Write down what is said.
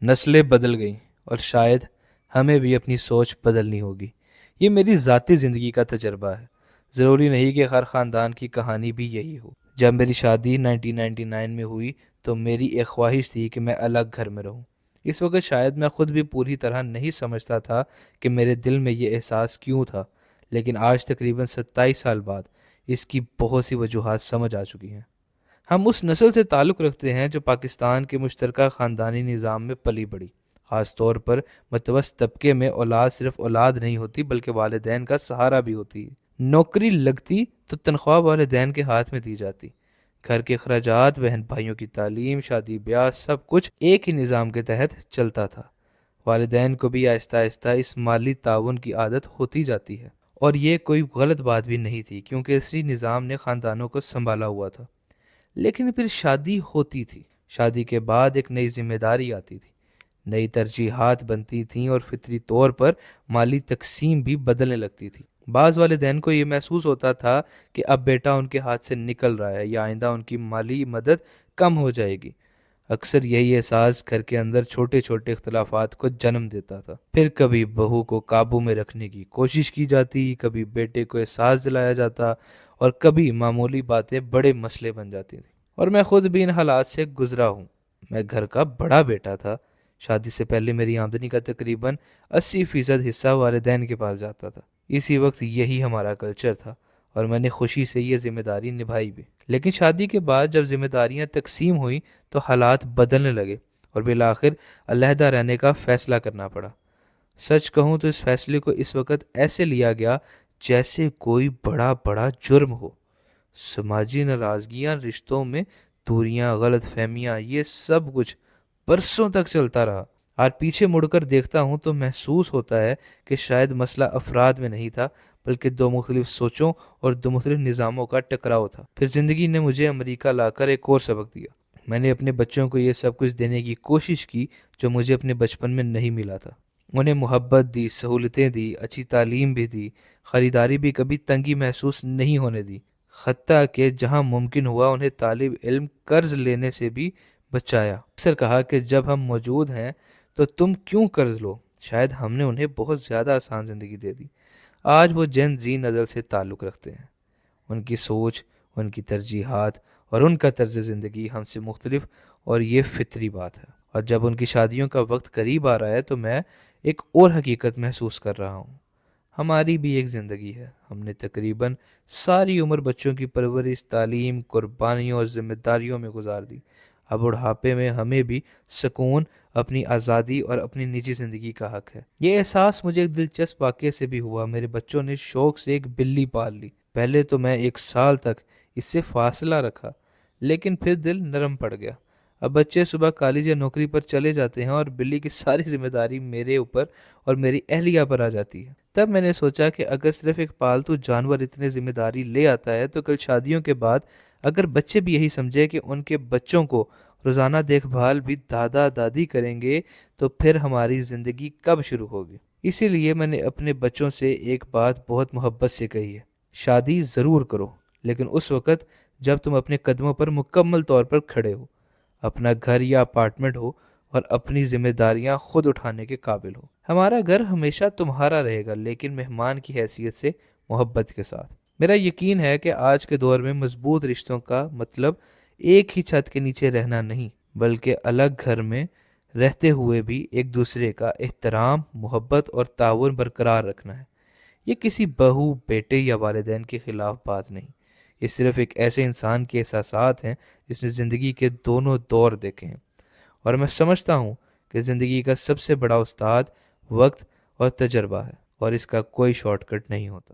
نسلیں بدل گئیں اور شاید ہمیں بھی اپنی سوچ بدلنی ہوگی۔ یہ میری ذاتی زندگی کا تجربہ ہے، ضروری نہیں کہ ہر خاندان کی کہانی بھی یہی ہو۔ جب میری شادی 1999 میں ہوئی تو میری ایک خواہش تھی کہ میں الگ گھر میں رہوں۔ اس وقت شاید میں خود بھی پوری طرح نہیں سمجھتا تھا کہ میرے دل میں یہ احساس کیوں تھا، لیکن آج تقریباً 27 سال بعد اس کی بہت سی وجوہات سمجھ آ چکی ہیں۔ ہم اس نسل سے تعلق رکھتے ہیں جو پاکستان کے مشترکہ خاندانی نظام میں پلی بڑھی، خاص طور پر متوسط طبقے میں اولاد صرف اولاد نہیں ہوتی بلکہ والدین کا سہارا بھی ہوتی ہے۔ نوکری لگتی تو تنخواہ والدین کے ہاتھ میں دی جاتی، گھر کے اخراجات، بہن بھائیوں کی تعلیم، شادی بیاہ، سب کچھ ایک ہی نظام کے تحت چلتا تھا۔ والدین کو بھی آہستہ آہستہ اس مالی تعاون کی عادت ہوتی جاتی ہے، اور یہ کوئی غلط بات بھی نہیں تھی کیونکہ اسی نظام نے خاندانوں کو سنبھالا ہوا تھا۔ لیکن پھر شادی ہوتی تھی، شادی کے بعد ایک نئی ذمہ داری آتی تھی، نئی ترجیحات بنتی تھیں اور فطری طور پر مالی تقسیم بھی بدلنے لگتی تھی۔ بعض والدین کو یہ محسوس ہوتا تھا کہ اب بیٹا ان کے ہاتھ سے نکل رہا ہے یا آئندہ ان کی مالی مدد کم ہو جائے گی۔ اکثر یہی احساس گھر کے اندر چھوٹے چھوٹے اختلافات کو جنم دیتا تھا۔ پھر کبھی بہو کو قابو میں رکھنے کی کوشش کی جاتی، کبھی بیٹے کو احساس دلایا جاتا، اور کبھی معمولی باتیں بڑے مسئلے بن جاتی تھیں۔ اور میں خود بھی ان حالات سے گزرا ہوں۔ میں گھر کا بڑا بیٹا تھا۔ شادی سے پہلے میری آمدنی کا تقریباً 80% حصہ والدین کے پاس جاتا تھا۔ اسی وقت یہی ہمارا کلچر تھا اور میں نے خوشی سے یہ ذمہ داری نبھائی بھی۔ لیکن شادی کے بعد جب ذمہ داریاں تقسیم ہوئیں تو حالات بدلنے لگے اور بالآخر علیحدہ رہنے کا فیصلہ کرنا پڑا۔ سچ کہوں تو اس فیصلے کو اس وقت ایسے لیا گیا جیسے کوئی بڑا جرم ہو۔ سماجی ناراضگیاں، رشتوں میں دوریاں، غلط فہمیاں، یہ سب کچھ برسوں تک چلتا رہا۔ آج پیچھے مڑ کر دیکھتا ہوں تو محسوس ہوتا ہے کہ شاید مسئلہ افراد میں نہیں تھا بلکہ دو مختلف سوچوں اور دو مختلف نظاموں کا ٹکراؤ تھا۔ پھر زندگی نے مجھے امریکہ لا کر ایک اور سبق دیا۔ میں نے اپنے بچوں کو یہ سب کچھ دینے کی کوشش کی جو مجھے اپنے بچپن میں نہیں ملا تھا۔ انہیں محبت دی، سہولتیں دی، اچھی تعلیم بھی دی، خریداری بھی کبھی تنگی محسوس نہیں ہونے دی، حتیٰ کہ جہاں ممکن ہوا انہیں طالب علم قرض لینے سے بھی بچایا۔ اکثر کہا کہ جب ہم موجود ہیں تو تم کیوں قرض لو؟ شاید ہم نے انہیں بہت زیادہ آسان زندگی دے دی۔ آج وہ جین زی نسل سے تعلق رکھتے ہیں۔ ان کی سوچ، ان کی ترجیحات اور ان کا طرز زندگی ہم سے مختلف، اور یہ فطری بات ہے۔ اور جب ان کی شادیوں کا وقت قریب آ رہا ہے تو میں ایک اور حقیقت محسوس کر رہا ہوں۔ ہماری بھی ایک زندگی ہے۔ ہم نے تقریباً ساری عمر بچوں کی پرورش، تعلیم، قربانیوں اور ذمہ داریوں میں گزار دی۔ اب بڑھاپے میں ہمیں بھی سکون، اپنی آزادی اور اپنی نجی زندگی کا حق ہے۔ یہ احساس مجھے ایک دلچسپ واقعے سے بھی ہوا۔ میرے بچوں نے شوق سے ایک بلی پال لی۔ پہلے تو میں 1 سال تک اس سے فاصلہ رکھا، لیکن پھر دل نرم پڑ گیا۔ اب بچے صبح کالج یا نوکری پر چلے جاتے ہیں اور بلی کی ساری ذمہ داری میرے اوپر اور میری اہلیہ پر آ جاتی ہے۔ تب میں نے سوچا کہ اگر صرف ایک پالتو جانور اتنے ذمہ داری لے آتا ہے تو کل شادیوں کے بعد اگر بچے بھی یہی سمجھے کہ ان کے بچوں کو روزانہ دیکھ بھال بھی دادا دادی کریں گے تو پھر ہماری زندگی کب شروع ہوگی؟ اسی لیے میں نے اپنے بچوں سے ایک بات بہت محبت سے کہی ہے: شادی ضرور کرو، لیکن اس وقت جب تم اپنے قدموں پر مکمل طور پر کھڑے ہو، اپنا گھر یا اپارٹمنٹ ہو اور اپنی ذمہ داریاں خود اٹھانے کے قابل ہو۔ ہمارا گھر ہمیشہ تمہارا رہے گا، لیکن مہمان کی حیثیت سے، محبت کے ساتھ۔ میرا یقین ہے کہ آج کے دور میں مضبوط رشتوں کا مطلب ایک ہی چھت کے نیچے رہنا نہیں، بلکہ الگ گھر میں رہتے ہوئے بھی ایک دوسرے کا احترام، محبت اور تعاون برقرار رکھنا ہے۔ یہ کسی بہو، بیٹے یا والدین کے خلاف بات نہیں، یہ صرف ایک ایسے انسان کے احساسات ہیں جس نے زندگی کے دونوں دور دیکھے ہیں۔ اور میں سمجھتا ہوں کہ زندگی کا سب سے بڑا استاد وقت اور تجربہ ہے، اور اس کا کوئی شارٹ کٹ نہیں ہوتا۔